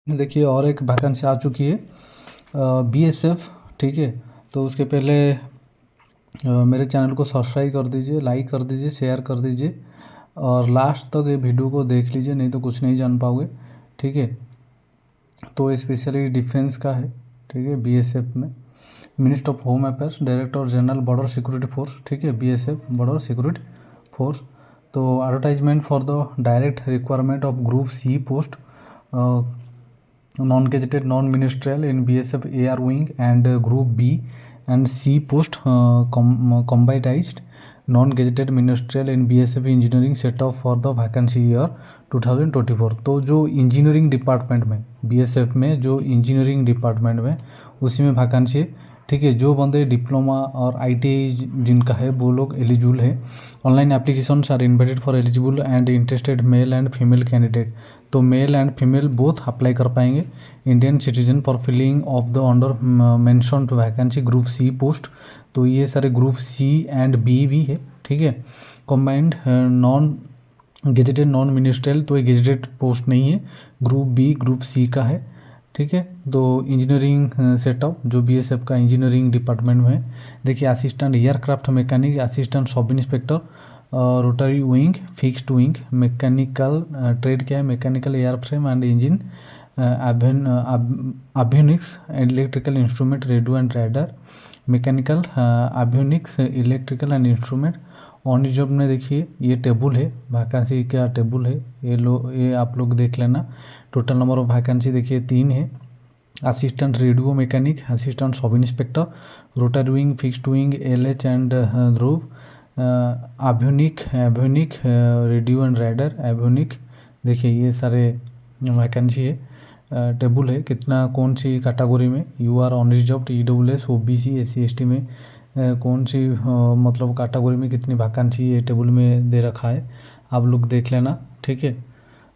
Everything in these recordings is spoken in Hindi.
देखिए और एक वैकेंसी आ चुकी है बीएसएफ, ठीक है। तो उसके पहले मेरे चैनल को सब्सक्राइब कर दीजिए, लाइक कर दीजिए, शेयर कर दीजिए और लास्ट तक ये वीडियो को देख लीजिए, नहीं तो कुछ नहीं जान पाओगे, ठीक है। तो स्पेशली डिफेंस का है, ठीक है। बीएसएफ में minister of home affairs, director general border security force, ठीक है। BSF border security force. तो advertisement for the direct requirement of group C post, non gazetted non ministerial in BSF air wing and group B and C post combatised non gazetted ministerial in BSF engineering set of for the vacancy year 2024। तो जो इंजीनियरिंग डिपार्टमेंट में बीएसएफ में जो इंजीनियरिंग डिपार्टमेंट में उसी में वैकेंसी है, ठीक है। जो बंदे डिप्लोमा और आईटीआई जिनका है वो लोग एलिजिबल है। Online application are invited for eligible and interested male and female candidate. तो male and female both apply कर पाएंगे। Indian citizen for filling of the under mentioned vacancy group C post. तो ये सारे ग्रुप सी एंड बी भी है, ठीक है। Combined non gazetted non ministerial, तो ये गेजेटेड पोस्ट नहीं है, ग्रुप बी ग्रुप सी का है, ठीक है। तो इंजीनियरिंग सेटअप जो बीएसएफ का इंजीनियरिंग डिपार्टमेंट में है, देखिए assistant aircraft mechanic, assistant sub inspector, rotary wing, fixed wing, mechanical trade क्या है, mechanical airframe and engine, avionics, electrical instrument, radio and radar, mechanical avionics, electrical and instrument. On job में देखिए ये टेबल है, वैकेंसी का टेबल है, ये आप लोग देख लेना। टोटल नंबर ऑफ वैकेंसी देखिए 3 है। Assistant radio mechanic, assistant sub inspector, rotor wing, fixed wing, LH and Dhruv, avionic radio and radar, avionic. देखिए ये सारे वैकेंसी है, टेबल है कितना कौन सी कैटेगरी में U R unreserved, EWS, OBC, SC ST में कौन सी मतलब कैटेगरी में कितनी वैकेंसी ये टेबल में दे रखा है, आप लोग देख लेना, ठीक है।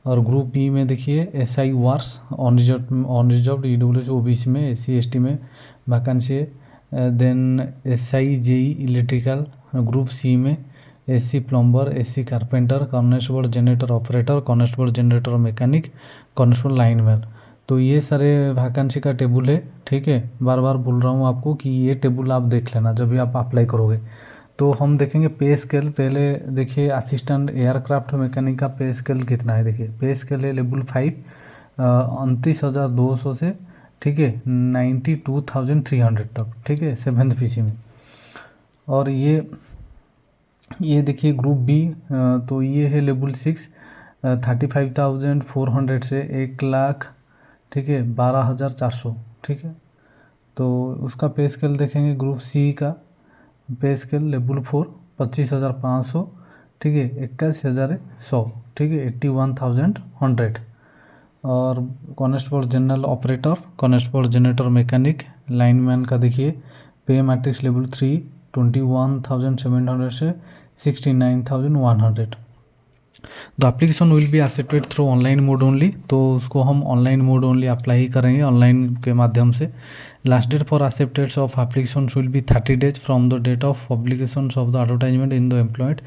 और ग्रुप बी में देखिए SI was unreserved, EWS, OBC में, एससी एसटी में वैकेंसी है। Then SI JE electrical, group C में SC plumber, SC carpenter, constable generator operator, constable generator mechanic, constable lineman. तो ये सारे वैकेंसी का टेबल है, ठीक है। बार बार बोल रहा हूँ आपको कि ये टेबल आप देख लेना जब भी आप अप्लाई करोगे। तो हम देखेंगे पे स्केल। पहले देखिए असिस्टेंट एयरक्राफ्ट मैकेनिक का पे स्केल कितना है, देखिए पे स्केल है लेवल 5, 29,200 से, ठीक है, 92,300 तक, ठीक है, 7th पीसी में। और ये देखिए ग्रुप बी, तो ये है लेवल 6, 35,400 से 1,00,000, ठीक है, 12,400, ठीक है। तो उसका पे स्केल देखेंगे ग्रुप सी का पे स्केल लेवल 4, 25,500, ठीक है, 21,100, ठीक है, 81,100। और constable general operator, constable generator mechanic, lineman का देखिए पे मैट्रिक्स लेवल 3, 21,700 से 69,100। The application will be accepted through online mode only. तो उसको हम ऑनलाइन मोड ओनली अप्लाई ही करेंगे, ऑनलाइन के माध्यम से। Last date for acceptance of application will be 30 days from the date of publication of the advertisement in the employed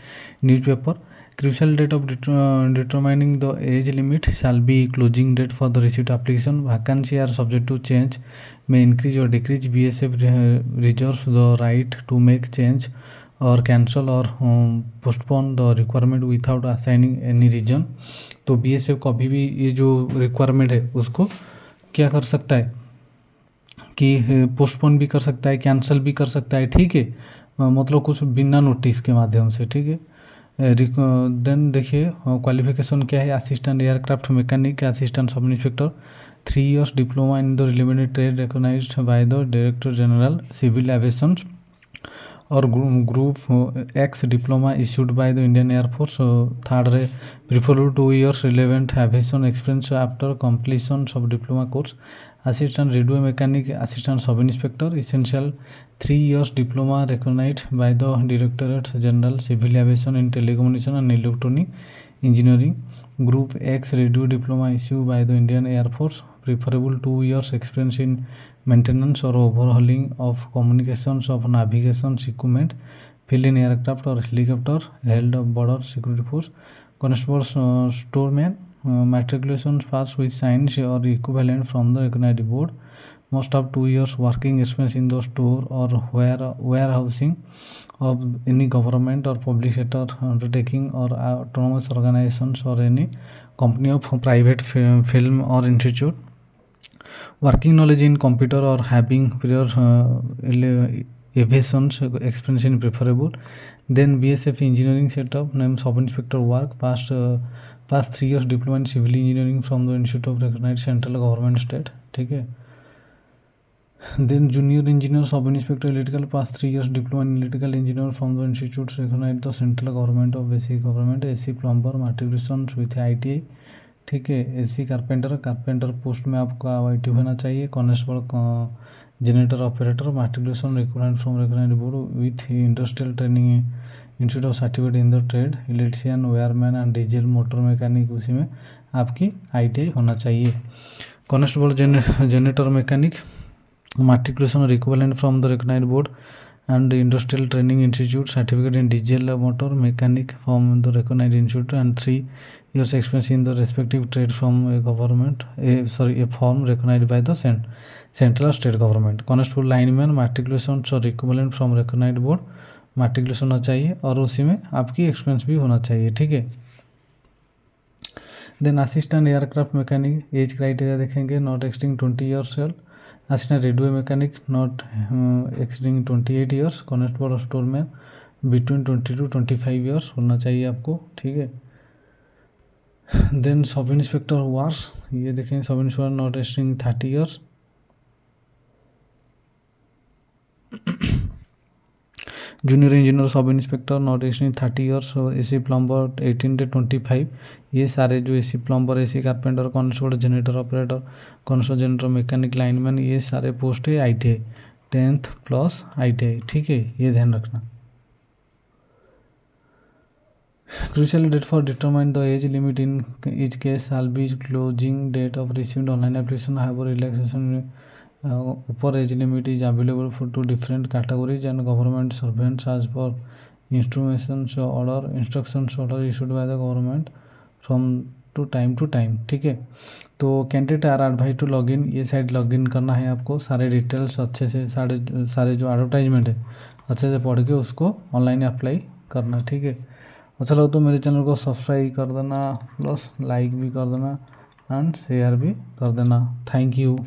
newspaper. Crucial date of determining the age limit shall be closing date for the received application. Vacancy are subject to change, may increase or decrease. BSF reserves the right to make change or cancel or postpone the requirement without assigning any reason। तो BSF कभी भी ये जो रिक्वायरमेंट है उसको क्या कर सकता है कि पोस्टपोन भी कर सकता है, कैंसिल भी कर सकता है, ठीक है, मतलब कुछ बिना नोटिस के माध्यम से, ठीक है। देन देखिए क्वालिफिकेशन क्या है, assistant aircraft mechanic, assistant sub inspector, 3 years diploma in the relevant trade recognized by the Director General Civil Aviation, और group X diploma issued by the Indian air force. Third ray preferable 2 years relevant aviation experience after completion of diploma course. Assistant radio mechanic, assistant sub inspector, essential 3 years diploma recognised by the directorate general civil aviation in telecommunication and electronic engineering. Group X radio diploma issue by the Indian air force, preferable 2 years experience in maintenance or overhauling of communications of navigation equipment, field in aircraft or helicopter, held of border security force। Constable storeman, matriculation pass with signs or equivalent from the recognized board, must have 2 years working experience in the store or warehousing of any government or public sector undertaking or autonomous organizations or any company of private film or institute, working knowledge in computer or having prior aviation experience in preferable. Then BSF engineering setup, name sub inspector work, past 3 years diploma in civil engineering from the institute of recognized central government state, ठीक है. Then junior engineer sub inspector electrical, past 3 years diploma in electrical engineer from the institute recognized the central government of basic government. AC plumber matriculation with ITI, ठीक है. AC कारपेंटर पोस्ट में आपका ITI होना चाहिए. Constable generator operator matriculation required from recognized board with industrial training institute of certificate in the trade. Electrician, wireman and diesel motor mechanic, उसी में आपकी ITI होना चाहिए. Constable generator mechanic matriculation equivalent from the recognized board and industrial training institute, certificate in diesel motor mechanic from the recognized institute and 3 years experience in the respective trade from a government a firm recognized by the central state government. constable lineman matriculation or equivalent from recognized board, matriculation होना चाहिए और उसी में आपकी एक्सपीरियंस भी होना चाहिए, ठीक है. Then assistant aircraft mechanic, age criteria देखेंगे, not exceeding 20 years old. Assistant radio mechanic not exceeding 28 years. Constable और स्टोरमैन बिटवीन 20 to 25 ईयर्स होना चाहिए आपको, ठीक है. देन सब इंस्पेक्टर वार्स, ये देखें sub inspector not exceeding 30 years. Junior engineer sub inspector not exceeding 30 years. AC plumber 18 to 25. ये सारे जो AC plumber, AC carpenter, constable generator operator, constable generator mechanic, lineman, ये सारे पोस्ट है ITI 10th प्लस ITI, ठीक है, ये ध्यान रखना. Crucial date for determine the age limit in each case shall be closing date of received online application. However, relaxation upper age limit is available for two different categories and government servants as per instructions order issued by the government from to time, ठीक है. तो candidate are advise to login, ये साइट लॉगिन करना है आपको. सारे डिटेल्स अच्छे से सारे जो एडवर्टाइजमेंट है अच्छे से पढ़ के उसको ऑनलाइन अप्लाई करना, ठीक है. अच्छा लगे तो मेरे चैनल को सब्सक्राइब कर देना, प्लस लाइक भी कर देना एंड शेयर भी कर देना. Thank you.